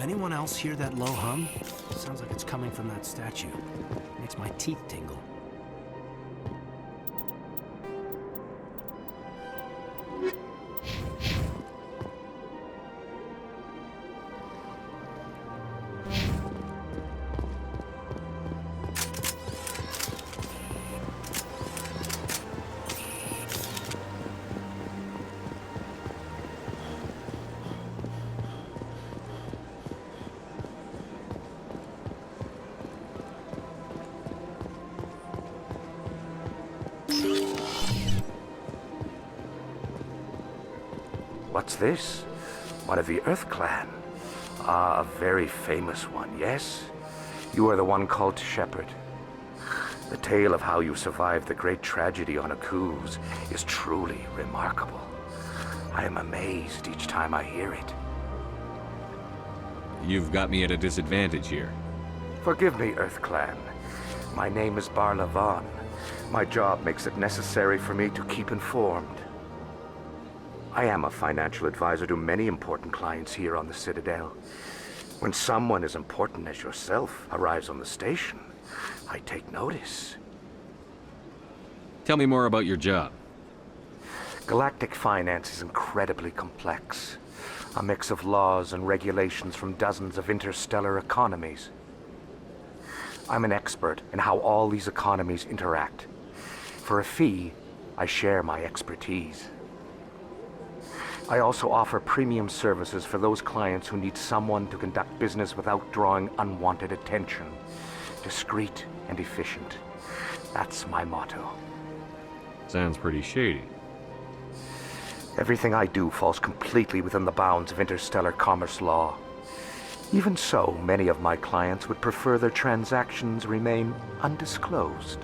anyone else hear that low hum? Sounds like it's coming from that statue. Makes my teeth tingle. What's this? One of the Earth Clan. Ah, a very famous one, yes? You are the one called Shepard. The tale of how you survived the great tragedy on Akuz is truly remarkable. I am amazed each time I hear it. You've got me at a disadvantage here. Forgive me, Earth Clan. My name is Barla Von. My job makes it necessary for me to keep informed. I am a financial advisor to many important clients here on the Citadel. When someone as important as yourself arrives on the station, I take notice. Tell me more about your job. Galactic finance is incredibly complex. A mix of laws and regulations from dozens of interstellar economies. I'm an expert in how all these economies interact. For a fee, I share my expertise. I also offer premium services for those clients who need someone to conduct business without drawing unwanted attention. Discreet and efficient. That's my motto. Sounds pretty shady. Everything I do falls completely within the bounds of interstellar commerce law. Even so, many of my clients would prefer their transactions remain undisclosed.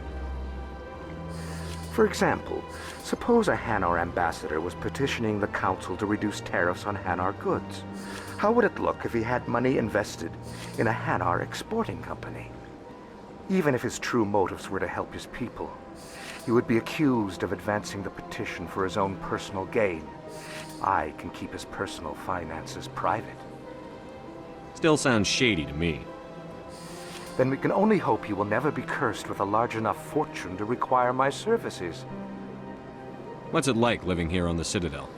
For example, suppose a Hanar ambassador was petitioning the Council to reduce tariffs on Hanar goods. How would it look if he had money invested in a Hanar exporting company? Even if his true motives were to help his people, he would be accused of advancing the petition for his own personal gain. I can keep his personal finances private. Still sounds shady to me. Then we can only hope you will never be cursed with a large enough fortune to require my services. What's it like living here on the Citadel?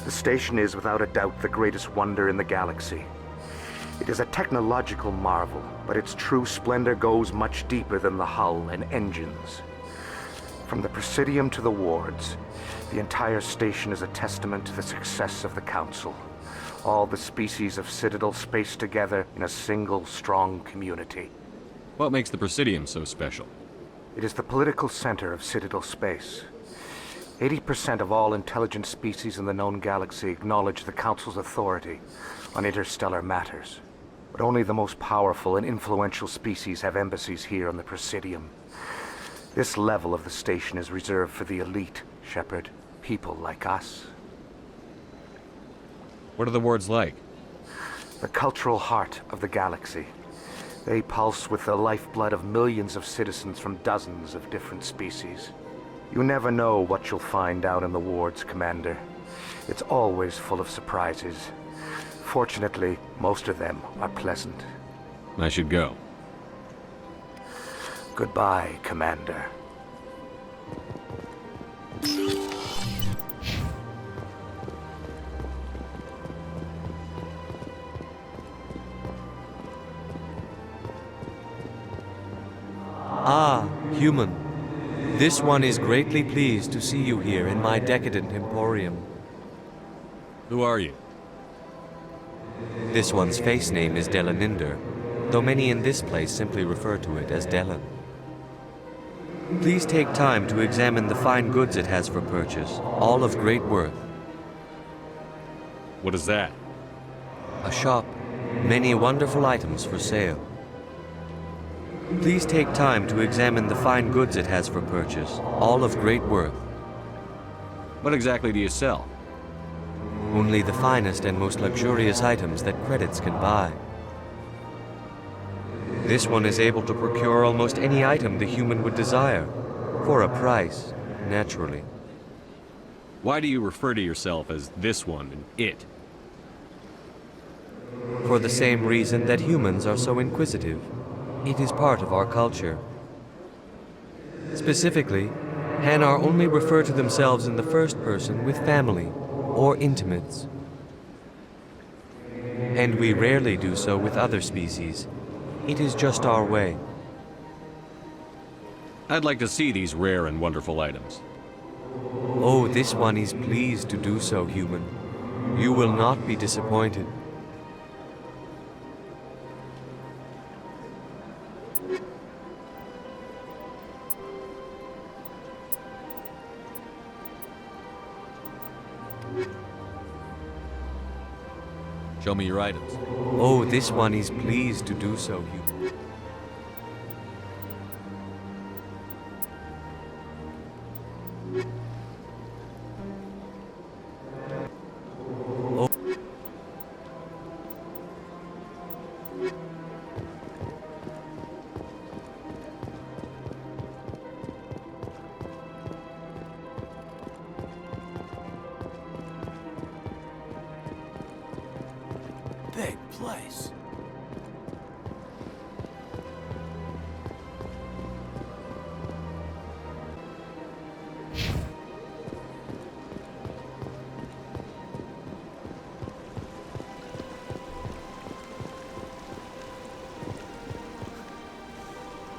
The station is without a doubt the greatest wonder in the galaxy. It is a technological marvel, but its true splendor goes much deeper than the hull and engines. From the Presidium to the wards, the entire station is a testament to the success of the Council. All the species of Citadel spaced together in a single, strong community. What makes the Presidium so special? It is the political center of Citadel space. 80% of all intelligent species in the known galaxy acknowledge the Council's authority on interstellar matters. But only the most powerful and influential species have embassies here on the Presidium. This level of the station is reserved for the elite, Shepard. People like us. What are the wards like? The cultural heart of the galaxy. They pulse with the lifeblood of millions of citizens from dozens of different species. You never know what you'll find out in the wards, Commander. It's always full of surprises. Fortunately, most of them are pleasant. I should go. Goodbye, Commander. Ah, human. This one is greatly pleased to see you here in my decadent emporium. Who are you? This one's face name is Delaninder, though many in this place simply refer to it as Delan. Please take time to examine the fine goods it has for purchase, all of great worth. What is that? A shop, many wonderful items for sale. Please take time to examine the fine goods it has for purchase, all of great worth. What exactly do you sell? Only the finest and most luxurious items that credits can buy. This one is able to procure almost any item the human would desire, for a price, naturally. Why do you refer to yourself as this one and it? for the same reason that humans are so inquisitive. It is part of our culture. Specifically, Hanar only refer to themselves in the first person with family or intimates. And we rarely do so with other species. It is just our way. I'd like to see these rare and wonderful items. Oh, this one is pleased to do so, human. You will not be disappointed. Show me your items. Oh, this one is pleased to do so, human. Big place.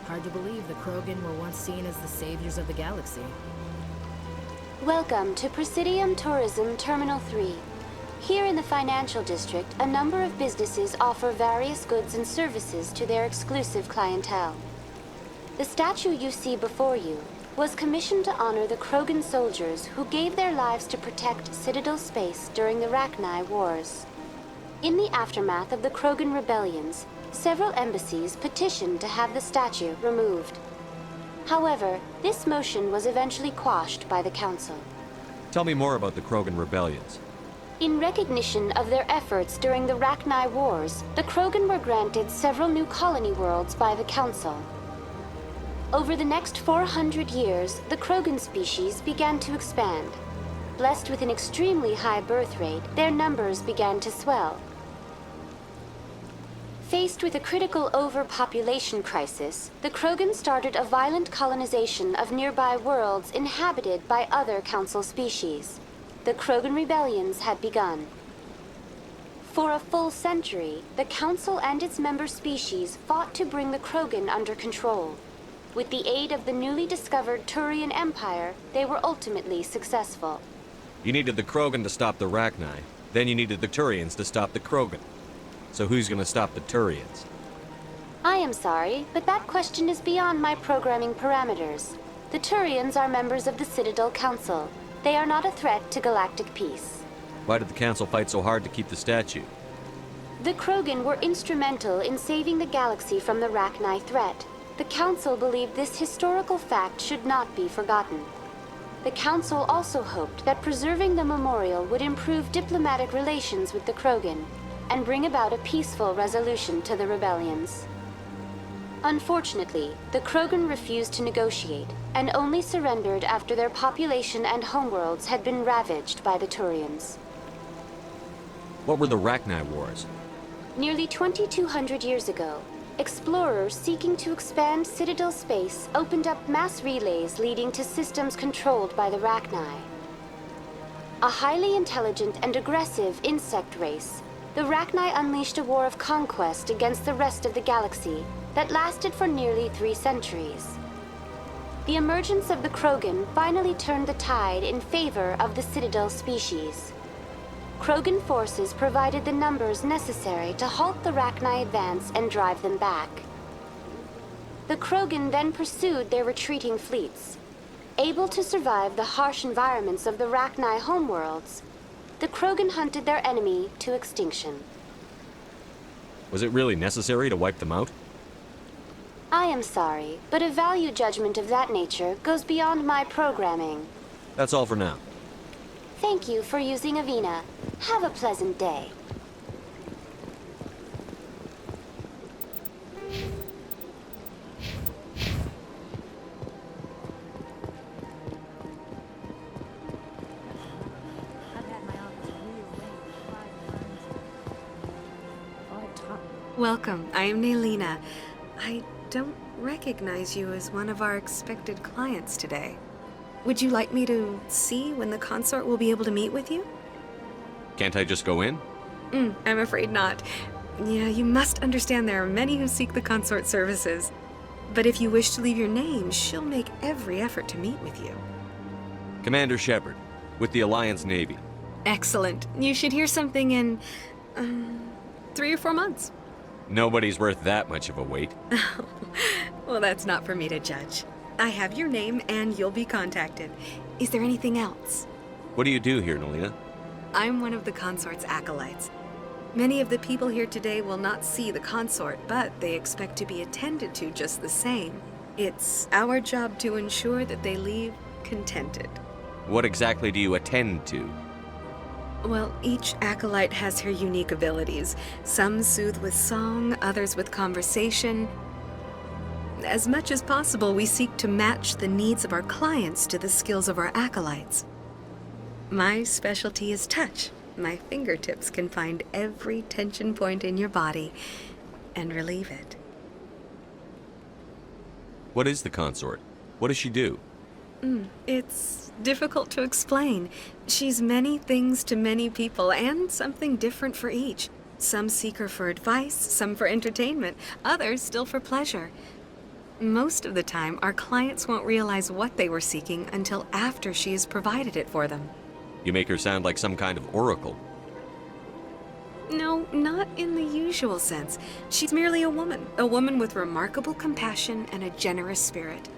Hard to believe the Krogan were once seen as the saviors of the galaxy. Welcome to Presidium Tourism Terminal 3. Here in the financial district, a number of businesses offer various goods and services to their exclusive clientele. The statue you see before you was commissioned to honor the Krogan soldiers who gave their lives to protect Citadel space during the Rachni Wars. In the aftermath of the Krogan rebellions, several embassies petitioned to have the statue removed. However, this motion was eventually quashed by the Council. Tell me more about the Krogan rebellions. In recognition of their efforts during the Rachni Wars, the Krogan were granted several new colony worlds by the Council. Over the next 400 years, the Krogan species began to expand. Blessed with an extremely high birth rate, their numbers began to swell. Faced with a critical overpopulation crisis, the Krogan started a violent colonization of nearby worlds inhabited by other Council species. The Krogan rebellions had begun. For a full century, the Council and its member species fought to bring the Krogan under control. With the aid of the newly discovered Turian Empire, they were ultimately successful. You needed the Krogan to stop the Rachni. Then you needed the Turians to stop the Krogan. So who's gonna stop the Turians? I am sorry, but that question is beyond my programming parameters. The Turians are members of the Citadel Council. They are not a threat to galactic peace. Why did the Council fight so hard to keep the statue? The Krogan were instrumental in saving the galaxy from the Rachni threat. The Council believed this historical fact should not be forgotten. The Council also hoped that preserving the memorial would improve diplomatic relations with the Krogan and bring about a peaceful resolution to the rebellions. Unfortunately, the Krogan refused to negotiate and only surrendered after their population and homeworlds had been ravaged by the Turians. What were the Rachni Wars? Nearly 2,200 years ago, explorers seeking to expand Citadel space opened up mass relays leading to systems controlled by the Rachni. A highly intelligent and aggressive insect race, the Rachni unleashed a war of conquest against the rest of the galaxy that lasted for nearly 3 centuries. The emergence of the Krogan finally turned the tide in favor of the Citadel species. Krogan forces provided the numbers necessary to halt the Rachni advance and drive them back. The Krogan then pursued their retreating fleets. Able to survive the harsh environments of the Rachni homeworlds, the Krogan hunted their enemy to extinction. Was it really necessary to wipe them out? I am sorry, but a value judgment of that nature goes beyond my programming. That's all for now. Thank you for using Avina. Have a pleasant day. I've had my office rearranged 5 times. Welcome. I am Nelina. I don't recognize you as one of our expected clients today. Would you like me to see when the consort will be able to meet with you? Can't I just go in? I'm afraid not. Yeah, you must understand there are many who seek the consort services. But if you wish to leave your name, she'll make every effort to meet with you. Commander Shepard, with the Alliance Navy. Excellent. You should hear something in 3 or 4 months. Nobody's worth that much of a wait. Well, that's not for me to judge. I have your name and you'll be contacted. Is there anything else? What do you do here, Nelina? I'm one of the consort's acolytes. Many of the people here today will not see the consort, but they expect to be attended to just the same. It's our job to ensure that they leave contented. What exactly do you attend to? Well, each acolyte has her unique abilities. Some soothe with song, others with conversation. As much as possible, we seek to match the needs of our clients to the skills of our acolytes. My specialty is touch. My fingertips can find every tension point in your body and relieve it. What is the consort? What does she do? It's difficult to explain. She's many things to many people, and something different for each. Some seek her for advice, some for entertainment, others still for pleasure. Most of the time, our clients won't realize what they were seeking until after she has provided it for them. You make her sound like some kind of oracle. No, not in the usual sense. She's merely a woman with remarkable compassion and a generous spirit.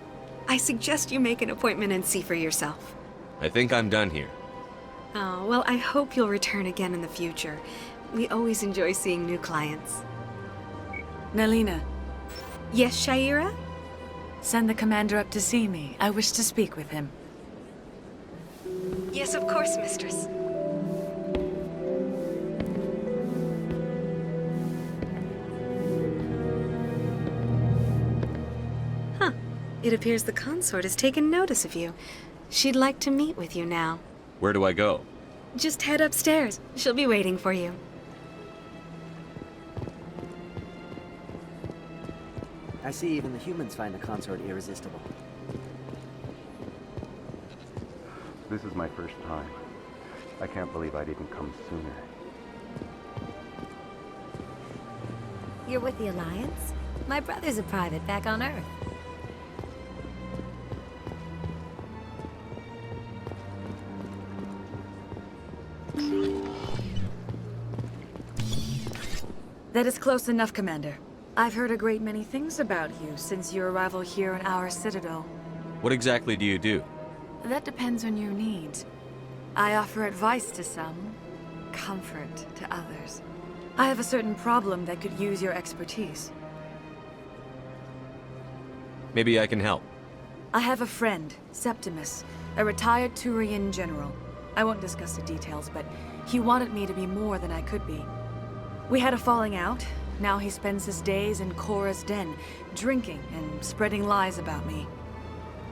I suggest you make an appointment and see for yourself. I think I'm done here. Oh, well, I hope you'll return again in the future. We always enjoy seeing new clients. Nelina, Yes, Shaira? send the commander up to see me. I wish to speak with him. Yes, of course, mistress. Huh. It appears the consort has taken notice of you. She'd like to meet with you now. Where do I go? Just head upstairs. She'll be waiting for you. I see even the humans find the consort irresistible. This is my first time. I can't believe I didn't come sooner. You're with the Alliance? My brother's a private back on Earth. That is close enough, Commander. I've heard a great many things about you since your arrival here in our citadel. What exactly do you do? That depends on your needs. I offer advice to some, comfort to others. I have a certain problem that could use your expertise. Maybe I can help. I have a friend, Septimus, a retired Turian general. I won't discuss the details, but he wanted me to be more than I could be. We had a falling out. Now he spends his days in Korra's den, drinking and spreading lies about me.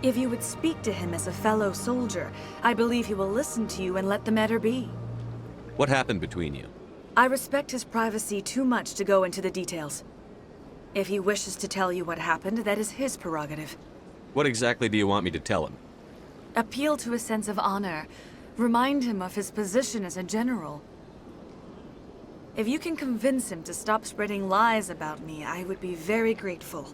If you would speak to him as a fellow soldier, I believe he will listen to you and let the matter be. What happened between you? I respect his privacy too much to go into the details. If he wishes to tell you what happened, that is his prerogative. What exactly do you want me to tell him? Appeal to his sense of honor. Remind him of his position as a general. If you can convince him to stop spreading lies about me, I would be very grateful.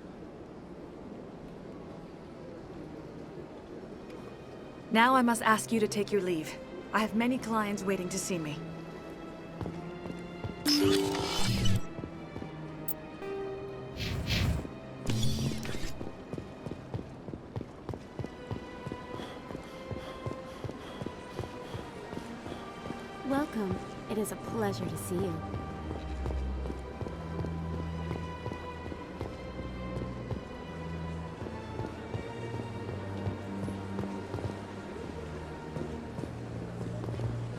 Now I must ask you to take your leave. I have many clients waiting to see me. Welcome. It is a pleasure to see you.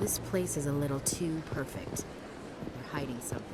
This place is a little too perfect. You're hiding something.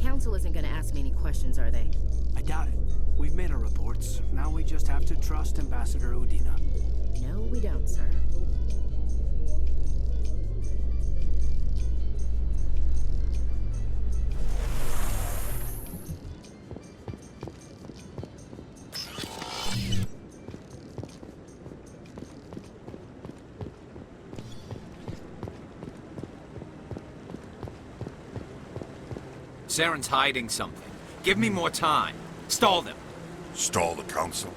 Council isn't gonna ask me any questions, are they? I doubt it. We've made our reports. Now we just have to trust Ambassador Udina. No, we don't, sir. Saren's hiding something. Give me more time. Stall them. Stall the Council?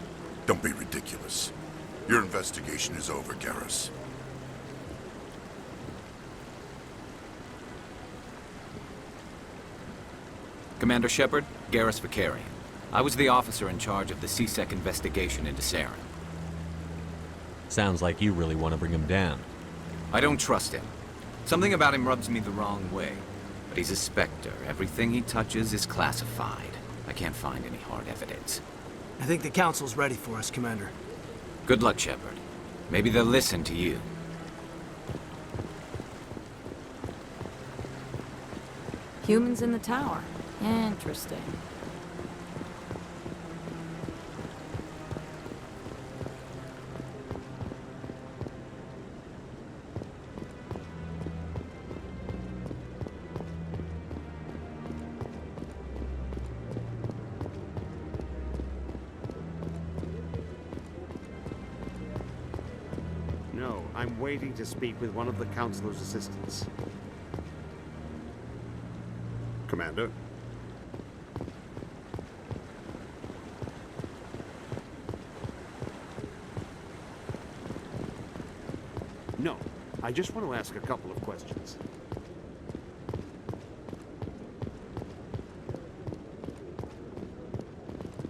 Don't be ridiculous. Your investigation is over, Garrus. Commander Shepard, Garrus Vakarian. I was the officer in charge of the C-Sec investigation into Saren. Sounds like you really want to bring him down. I don't trust him. Something about him rubs me the wrong way. But he's a Spectre. Everything he touches is classified. I can't find any hard evidence. I think the Council's ready for us, Commander. Good luck, Shepard. Maybe they'll listen to you. Humans in the tower. Interesting. No, I'm waiting to speak with one of the Councilor's assistants. Commander? No, I just want to ask a couple of questions.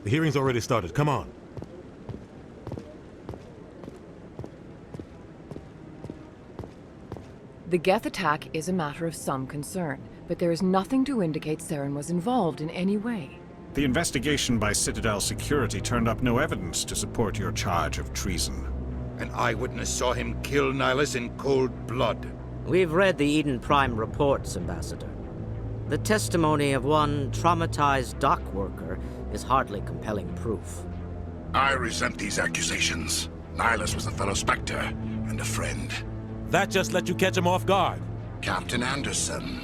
The hearing's already started. Come on. The Geth attack is a matter of some concern, but there is nothing to indicate Saren was involved in any way. The investigation by Citadel Security turned up no evidence to support your charge of treason. An eyewitness saw him kill Nihilus in cold blood. We've read the Eden Prime reports, Ambassador. The testimony of one traumatized dock worker is hardly compelling proof. I resent these accusations. Nihilus was a fellow Spectre and a friend. That just let you catch him off guard. Captain Anderson,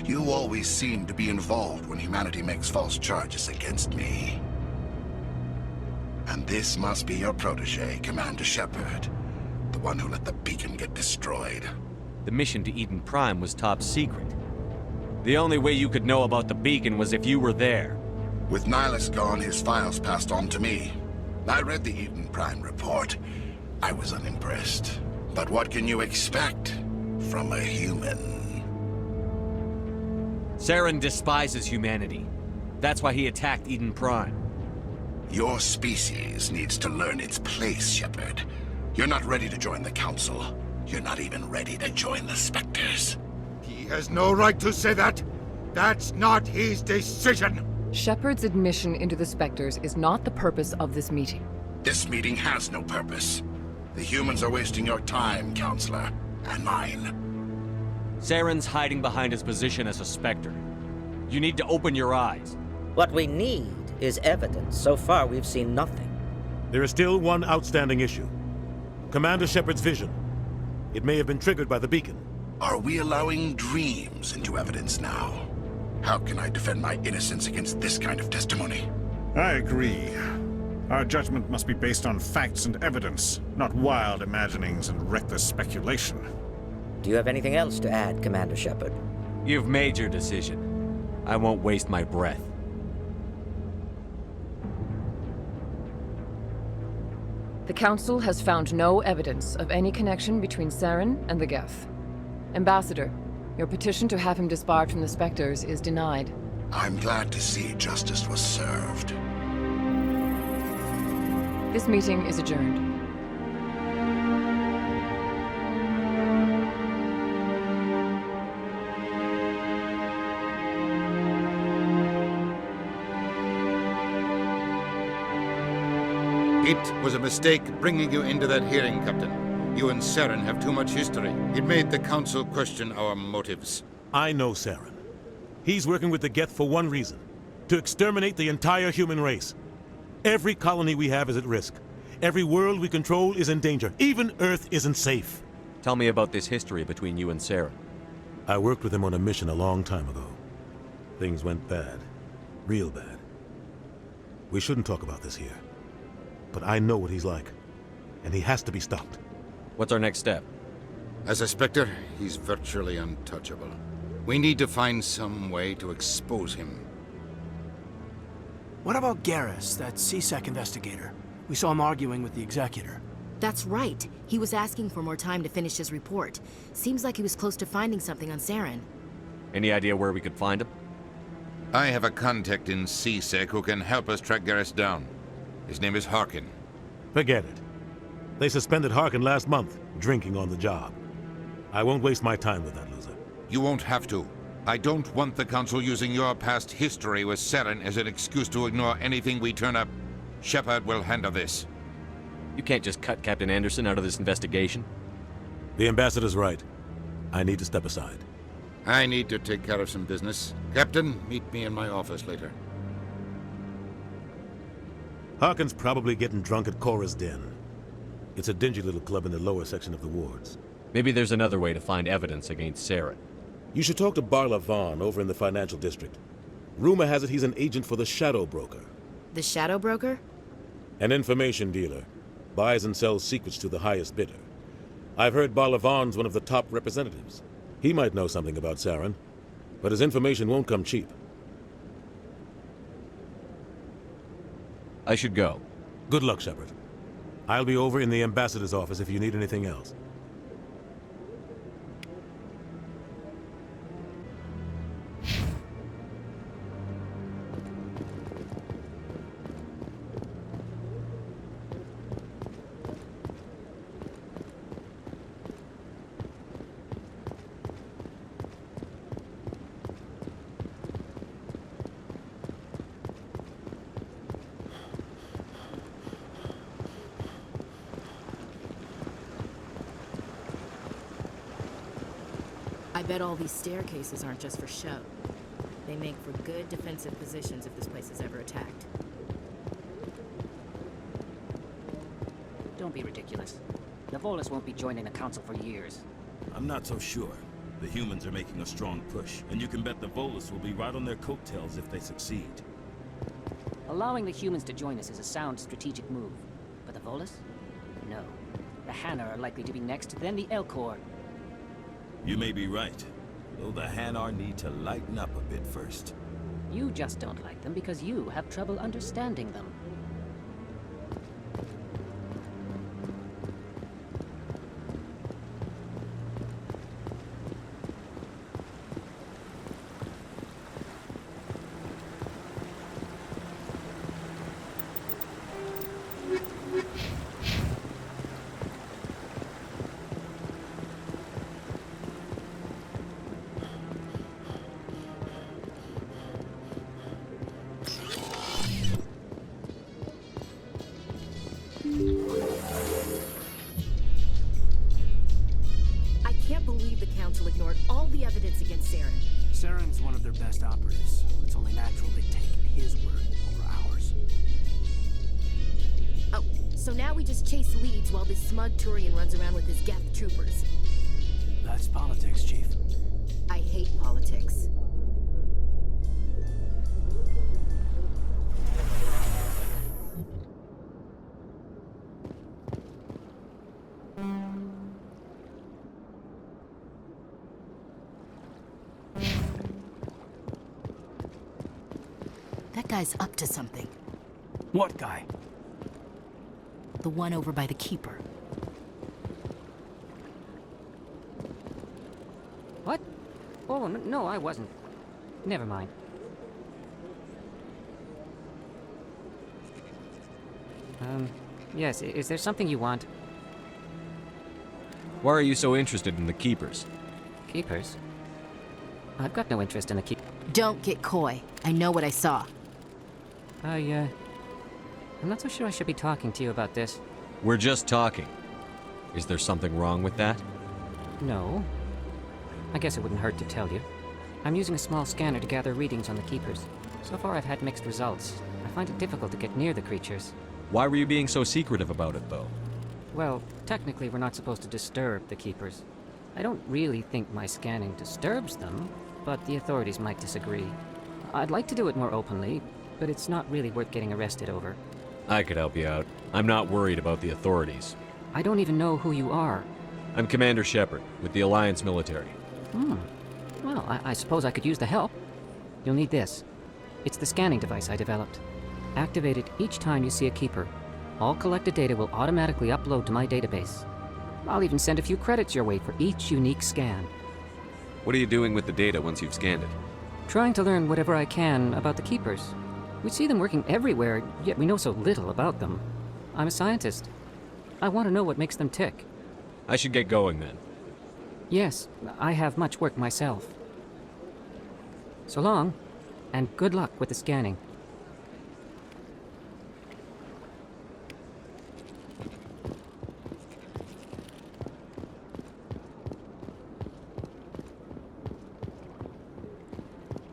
you always seem to be involved when humanity makes false charges against me. And this must be your protege, Commander Shepard. The one who let the beacon get destroyed. The mission to Eden Prime was top secret. The only way you could know about the beacon was if you were there. With Nihilus gone, his files passed on to me. I read the Eden Prime report. I was unimpressed. But what can you expect from a human? Saren despises humanity. That's why he attacked Eden Prime. Your species needs to learn its place, Shepard. You're not ready to join the Council. You're not even ready to join the Spectres. He has no right to say that. That's not his decision. Shepard's admission into the Spectres is not the purpose of this meeting. This meeting has no purpose. The humans are wasting your time, Counselor, and mine. Saren's hiding behind his position as a Spectre. You need to open your eyes. What we need is evidence. So far, we've seen nothing. There is still one outstanding issue. Commander Shepard's vision. It may have been triggered by the beacon. Are we allowing dreams into evidence now? How can I defend my innocence against this kind of testimony? I agree. Our judgment must be based on facts and evidence, not wild imaginings and reckless speculation. Do you have anything else to add, Commander Shepard? You've made your decision. I won't waste my breath. The Council has found no evidence of any connection between Saren and the Geth. Ambassador, your petition to have him disbarred from the Spectres is denied. I'm glad to see justice was served. This meeting is adjourned. It was a mistake bringing you into that hearing, Captain. You and Saren have too much history. It made the Council question our motives. I know Saren. He's working with the Geth for one reason. To exterminate the entire human race. Every colony we have is at risk. Every world we control is in danger. Even Earth isn't safe. Tell me about this history between you and Saren. I worked with him on a mission a long time ago. Things went bad. Real bad. We shouldn't talk about this here. But I know what he's like. And he has to be stopped. What's our next step? As a Spectre, he's virtually untouchable. We need to find some way to expose him. What about Garrus, that CSEC investigator? We saw him arguing with the Executor. That's right. He was asking for more time to finish his report. Seems like he was close to finding something on Saren. Any idea where we could find him? I have a contact in CSEC who can help us track Garrus down. His name is Harkin. Forget it. They suspended Harkin last month, drinking on the job. I won't waste my time with that loser. You won't have to. I don't want the Council using your past history with Saren as an excuse to ignore anything we turn up. Shepard will handle this. You can't just cut Captain Anderson out of this investigation. The Ambassador's right. I need to step aside. I need to take care of some business. Captain, meet me in my office later. Harkin's probably getting drunk at Cora's Den. It's a dingy little club in the lower section of the wards. Maybe there's another way to find evidence against Saren. You should talk to Barla Vaughn over in the financial district. Rumor has it he's an agent for the Shadow Broker. The Shadow Broker? An information dealer. Buys and sells secrets to the highest bidder. I've heard Barla Vaughn's one of the top representatives. He might know something about Saren, but his information won't come cheap. I should go. Good luck, Shepard. I'll be over in the Ambassador's office if you need anything else. I bet all these staircases aren't just for show. They make for good defensive positions if this place is ever attacked. Don't be ridiculous. The Volus won't be joining the Council for years. I'm not so sure. The humans are making a strong push, and you can bet the Volus will be right on their coattails if they succeed. Allowing the humans to join us is a sound strategic move. But the Volus? No. The Hanar are likely to be next, then the Elcor. You may be right, though the Hanar need to lighten up a bit first. You just don't like them because you have trouble understanding them. I can't believe the Council ignored all the evidence against Saren. Saren's one of their best operatives. It's only natural they'd take his word over ours. Oh, so now we just chase leads while this smug Turian runs around with his Geth troopers. That's politics, Chief. I hate politics. That guy's up to something. What guy? The one over by the Keeper. What? Oh, no, I wasn't. Never mind. Yes, is there something you want? Why are you so interested in the Keepers? Keepers? I've got no interest in the Keep. Don't get coy. I know what I saw. I'm not so sure I should be talking to you about this. We're just talking. Is there something wrong with that? No. I guess it wouldn't hurt to tell you. I'm using a small scanner to gather readings on the Keepers. So far I've had mixed results. I find it difficult to get near the creatures. Why were you being so secretive about it, though? Well, technically we're not supposed to disturb the Keepers. I don't really think my scanning disturbs them, but the authorities might disagree. I'd like to do it more openly, but it's not really worth getting arrested over. I could help you out. I'm not worried about the authorities. I don't even know who you are. I'm Commander Shepard, with the Alliance military. Well, I suppose I could use the help. You'll need this. It's the scanning device I developed. Activate it each time you see a Keeper. All collected data will automatically upload to my database. I'll even send a few credits your way for each unique scan. What are you doing with the data once you've scanned it? Trying to learn whatever I can about the Keepers. We see them working everywhere, yet we know so little about them. I'm a scientist. I want to know what makes them tick. I should get going then. Yes, I have much work myself. So long, and good luck with the scanning.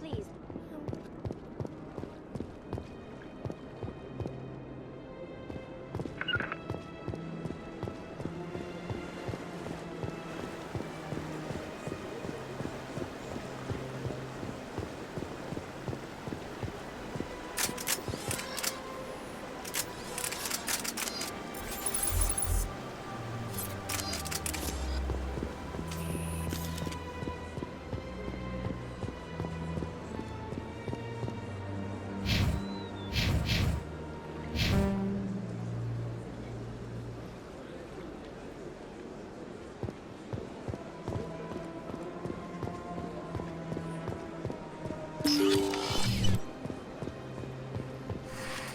Please.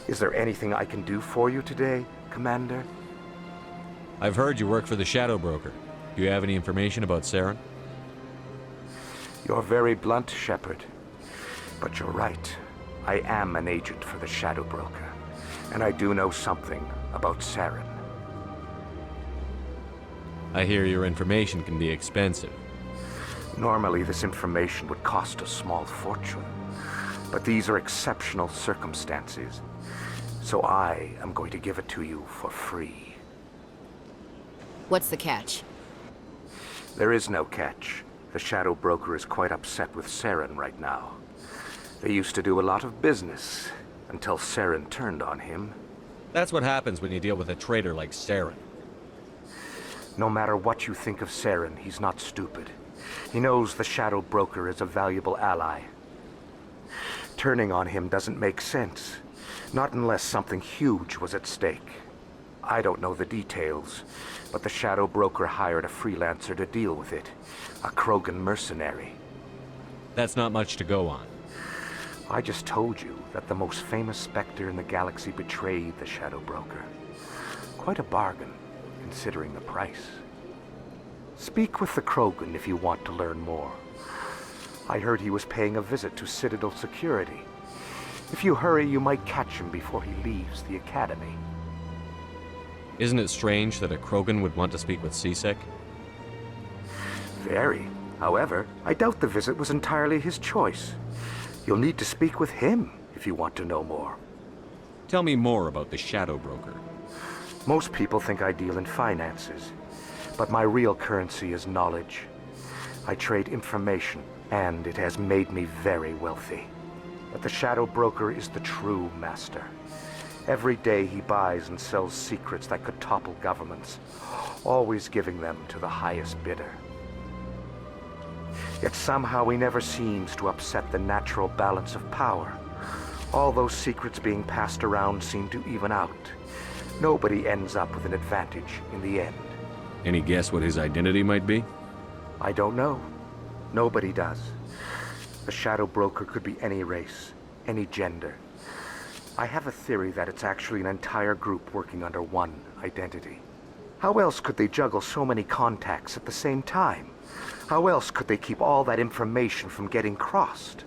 Is there anything I can do for you today, Commander? I've heard you work for the Shadow Broker. Do you have any information about Saren? You're very blunt, Shepard. But you're right. I am an agent for the Shadow Broker. And I do know something about Saren. I hear your information can be expensive. Normally, this information would cost a small fortune. But these are exceptional circumstances. So I am going to give it to you for free. What's the catch? There is no catch. The Shadow Broker is quite upset with Saren right now. They used to do a lot of business, until Saren turned on him. That's what happens when you deal with a traitor like Saren. No matter what you think of Saren, he's not stupid. He knows the Shadow Broker is a valuable ally. Turning on him doesn't make sense. Not unless something huge was at stake. I don't know the details, but the Shadow Broker hired a freelancer to deal with it. A Krogan mercenary. That's not much to go on. I just told you that the most famous Spectre in the galaxy betrayed the Shadow Broker. Quite a bargain, considering the price. Speak with the Krogan if you want to learn more. I heard he was paying a visit to Citadel security. If you hurry, you might catch him before he leaves the Academy. Isn't it strange that a Krogan would want to speak with C-Sec? Very. However, I doubt the visit was entirely his choice. You'll need to speak with him if you want to know more. Tell me more about the Shadow Broker. Most people think I deal in finances, but my real currency is knowledge. I trade information, and it has made me very wealthy. But the Shadow Broker is the true master. Every day he buys and sells secrets that could topple governments, always giving them to the highest bidder. Yet somehow he never seems to upset the natural balance of power. All those secrets being passed around seem to even out. Nobody ends up with an advantage in the end. Any guess what his identity might be? I don't know. Nobody does. The Shadow Broker could be any race, any gender. I have a theory that it's actually an entire group working under one identity. How else could they juggle so many contacts at the same time? How else could they keep all that information from getting crossed?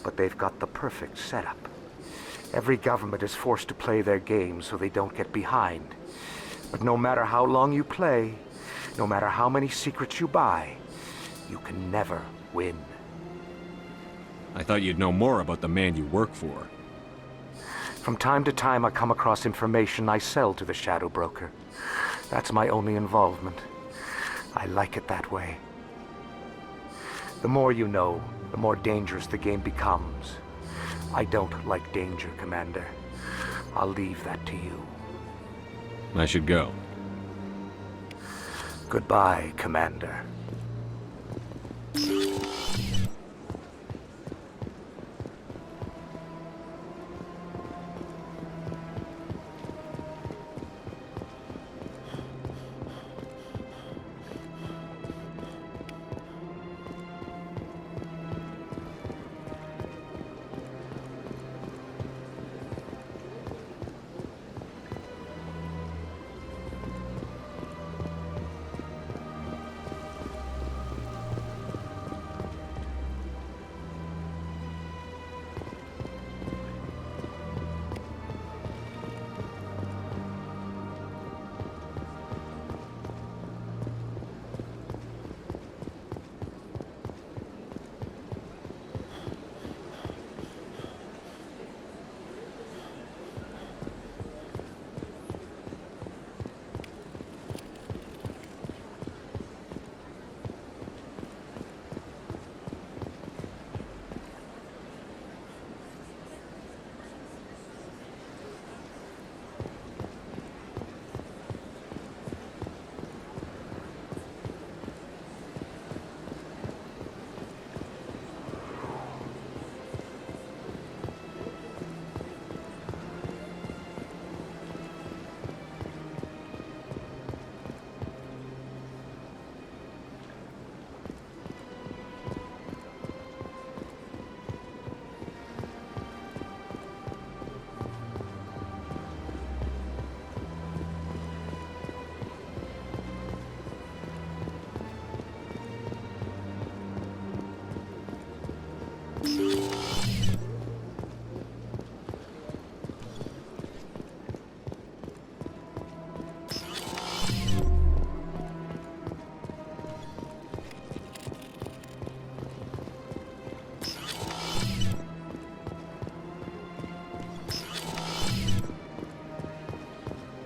But they've got the perfect setup. Every government is forced to play their game so they don't get behind. But no matter how long you play, no matter how many secrets you buy, you can never win. I thought you'd know more about the man you work for. From time to time, I come across information I sell to the Shadow Broker. That's my only involvement. I like it that way. The more you know, the more dangerous the game becomes. I don't like danger, Commander. I'll leave that to you. I should go. Goodbye, Commander.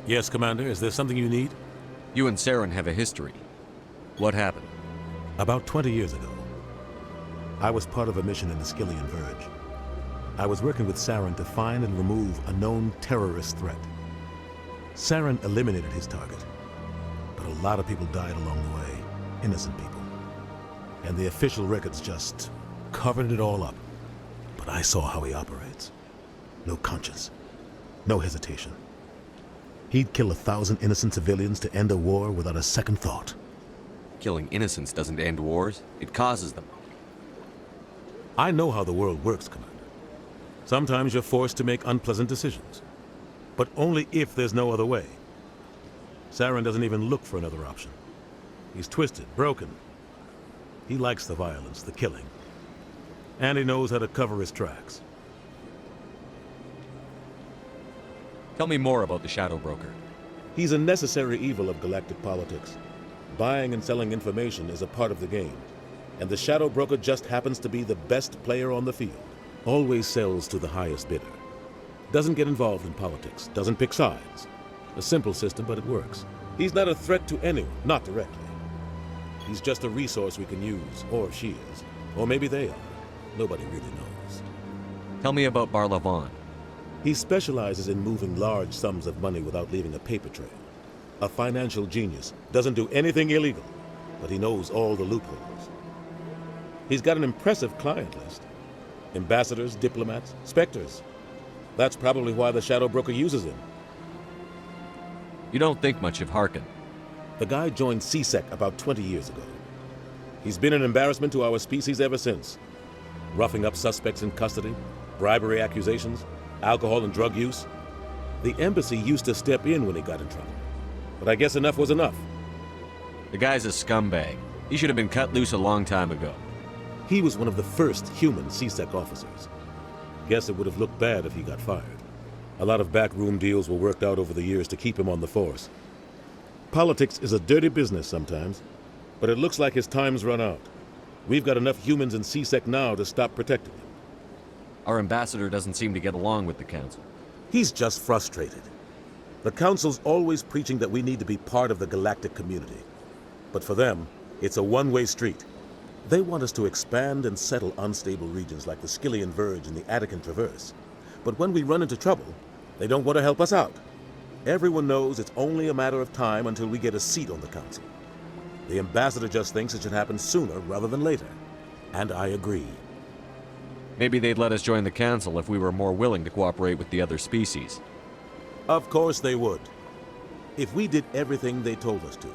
Yes, Commander. Is there something you need? You and Saren have a history. What happened? About 20 years ago, I was part of a mission in the Skillian Verge. I was working with Saren to find and remove a known terrorist threat. Saren eliminated his target, but a lot of people died along the way, innocent people. And the official records just covered it all up. But I saw how he operates. No conscience, no hesitation. He'd kill 1,000 innocent civilians to end a war without a second thought. Killing innocents doesn't end wars, it causes them. I know how the world works, Commander. Sometimes you're forced to make unpleasant decisions. But only if there's no other way. Saren doesn't even look for another option. He's twisted, broken. He likes the violence, the killing. And he knows how to cover his tracks. Tell me more about the Shadow Broker. He's a necessary evil of galactic politics. Buying and selling information is a part of the game. And the Shadow Broker just happens to be the best player on the field. Always sells to the highest bidder. Doesn't get involved in politics. Doesn't pick sides. A simple system, but it works. He's not a threat to anyone, not directly. He's just a resource we can use, or she is. Or maybe they are. Nobody really knows. Tell me about Barlavan. He specializes in moving large sums of money without leaving a paper trail. A financial genius. Doesn't do anything illegal, but he knows all the loopholes. He's got an impressive client list. Ambassadors, diplomats, specters. That's probably why the Shadow Broker uses him. You don't think much of Harkin. The guy joined C-Sec about 20 years ago. He's been an embarrassment to our species ever since. Roughing up suspects in custody, bribery accusations, alcohol and drug use. The embassy used to step in when he got in trouble. But I guess enough was enough. The guy's a scumbag. He should have been cut loose a long time ago. He was one of the first human C-Sec officers. Guess it would have looked bad if he got fired. A lot of backroom deals were worked out over the years to keep him on the force. Politics is a dirty business sometimes, but it looks like his time's run out. We've got enough humans in C-Sec now to stop protecting him. Our ambassador doesn't seem to get along with the Council. He's just frustrated. The Council's always preaching that we need to be part of the galactic community. But for them, it's a one-way street. They want us to expand and settle unstable regions like the Skyllian Verge and the Attican Traverse. But when we run into trouble, they don't want to help us out. Everyone knows it's only a matter of time until we get a seat on the Council. The ambassador just thinks it should happen sooner rather than later. And I agree. Maybe they'd let us join the Council if we were more willing to cooperate with the other species. Of course they would. If we did everything they told us to,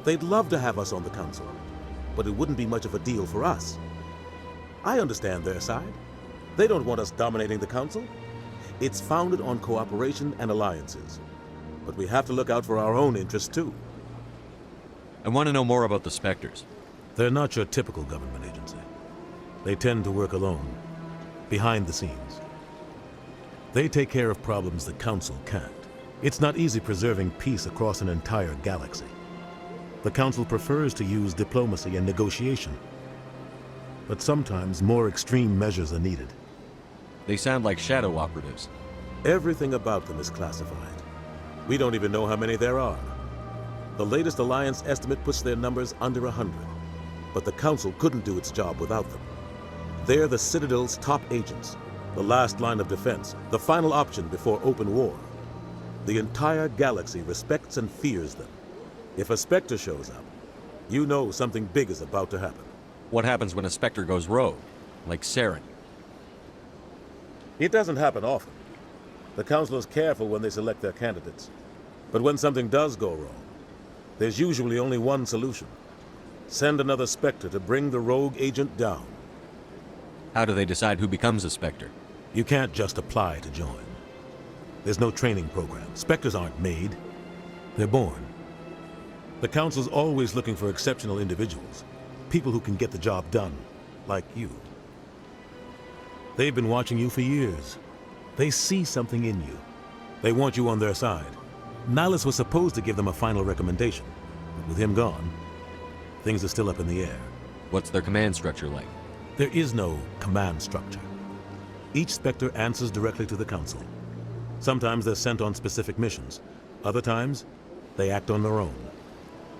they'd love to have us on the Council. But it wouldn't be much of a deal for us. I understand their side. They don't want us dominating the Council. It's founded on cooperation and alliances. But we have to look out for our own interests too. I want to know more about the Spectres. They're not your typical government agency. They tend to work alone, behind the scenes. They take care of problems the Council can't. It's not easy preserving peace across an entire galaxy. The Council prefers to use diplomacy and negotiation. But sometimes more extreme measures are needed. They sound like shadow operatives. Everything about them is classified. We don't even know how many there are. The latest Alliance estimate puts their numbers under 100. But the Council couldn't do its job without them. They're the Citadel's top agents, the last line of defense, the final option before open war. The entire galaxy respects and fears them. If a Spectre shows up, you know something big is about to happen. What happens when a Spectre goes rogue, like Saren? It doesn't happen often. The Council is careful when they select their candidates. But when something does go wrong, there's usually only one solution. Send another Spectre to bring the rogue agent down. How do they decide who becomes a Spectre? You can't just apply to join. There's no training program. Spectres aren't made. They're born. The Council's always looking for exceptional individuals. People who can get the job done, like you. They've been watching you for years. They see something in you. They want you on their side. Nihilus was supposed to give them a final recommendation, but with him gone, things are still up in the air. What's their command structure like? There is no command structure. Each Spectre answers directly to the Council. Sometimes they're sent on specific missions. Other times, they act on their own.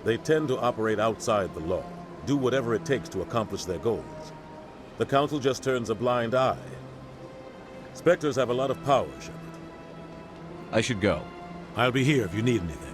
They tend to operate outside the law, do whatever it takes to accomplish their goals. The Council just turns a blind eye. Spectres have a lot of power, Shepard. I should go. I'll be here if you need anything.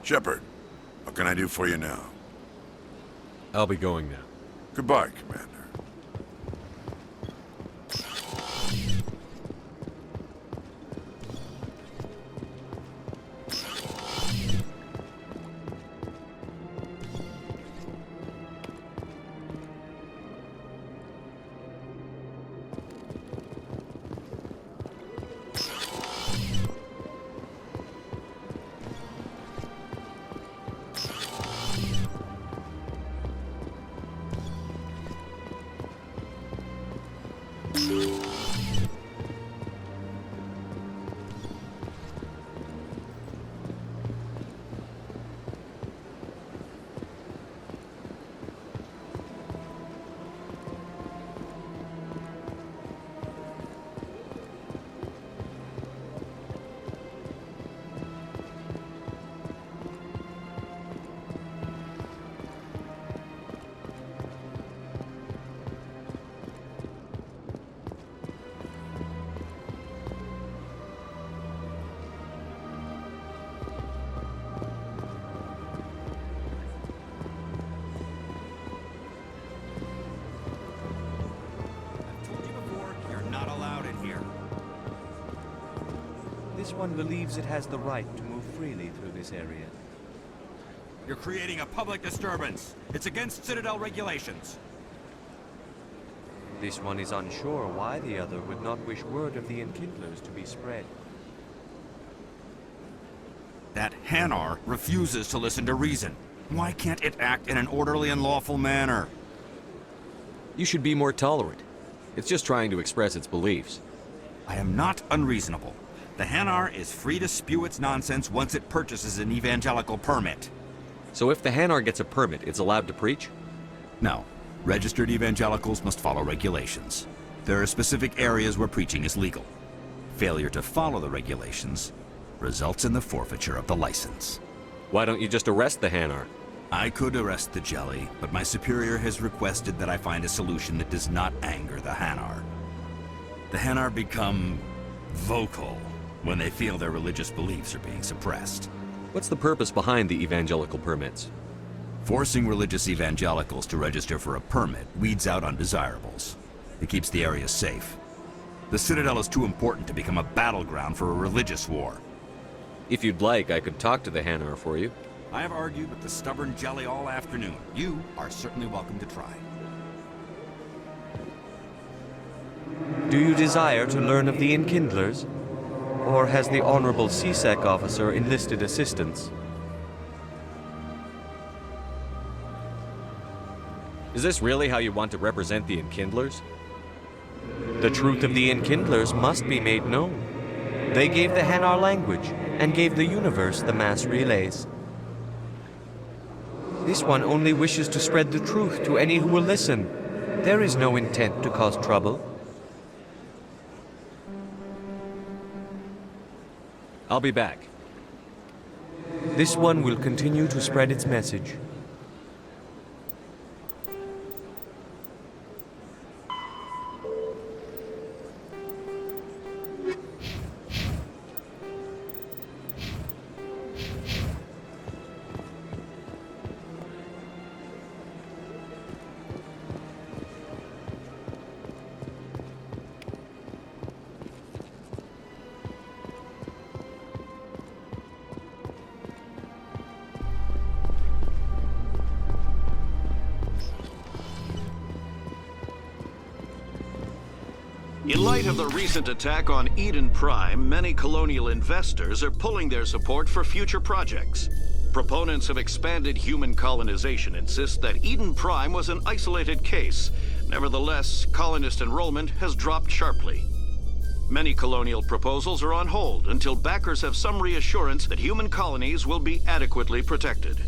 Shepard, what can I do for you now? I'll be going now. Goodbye, Commander. This one believes it has the right to move freely through this area. You're creating a public disturbance. It's against Citadel regulations. This one is unsure why the other would not wish word of the Enkindlers to be spread. That Hanar refuses to listen to reason. Why can't it act in an orderly and lawful manner? You should be more tolerant. It's just trying to express its beliefs. I am not unreasonable. The Hanar is free to spew its nonsense once it purchases an evangelical permit. So if the Hanar gets a permit, it's allowed to preach? No. Registered evangelicals must follow regulations. There are specific areas where preaching is legal. Failure to follow the regulations results in the forfeiture of the license. Why don't you just arrest the Hanar? I could arrest the Jelly, but my superior has requested that I find a solution that does not anger the Hanar. The Hanar become vocal when they feel their religious beliefs are being suppressed. What's the purpose behind the evangelical permits? Forcing religious evangelicals to register for a permit weeds out undesirables. It keeps the area safe. The Citadel is too important to become a battleground for a religious war. If you'd like, I could talk to the Hanar for you. I have argued with the stubborn Jelly all afternoon. You are certainly welcome to try. Do you desire to learn of the Enkindlers? Or has the Honorable CSEC officer enlisted assistance? Is this really how you want to represent the Enkindlers? The truth of the Enkindlers must be made known. They gave the Hanar language, and gave the universe the mass relays. This one only wishes to spread the truth to any who will listen. There is no intent to cause trouble. I'll be back. This one will continue to spread its message. In light of the recent attack on Eden Prime, many colonial investors are pulling their support for future projects. Proponents of expanded human colonization insist that Eden Prime was an isolated case. Nevertheless, colonist enrollment has dropped sharply. Many colonial proposals are on hold until backers have some reassurance that human colonies will be adequately protected.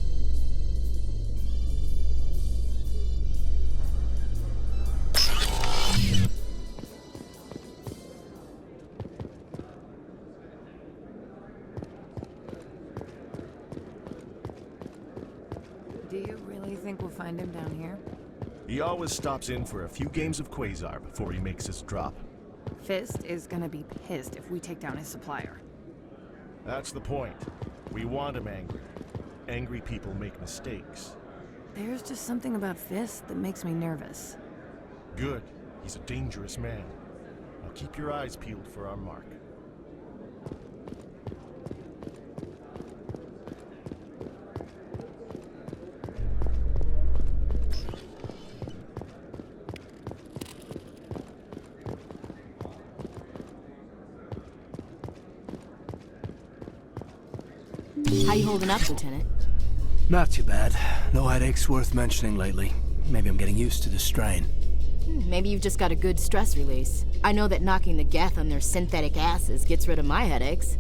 Do you really think we'll find him down here? He always stops in for a few games of Quasar before he makes his drop. Fist is gonna be pissed if we take down his supplier. That's the point. We want him angry. Angry people make mistakes. There's just something about Fist that makes me nervous. Good. He's a dangerous man. Now keep your eyes peeled for our mark. How you holding up, Lieutenant? Not too bad. No headaches worth mentioning lately. Maybe I'm getting used to the strain. Maybe you've just got a good stress release. I know that knocking the Geth on their synthetic asses gets rid of my headaches.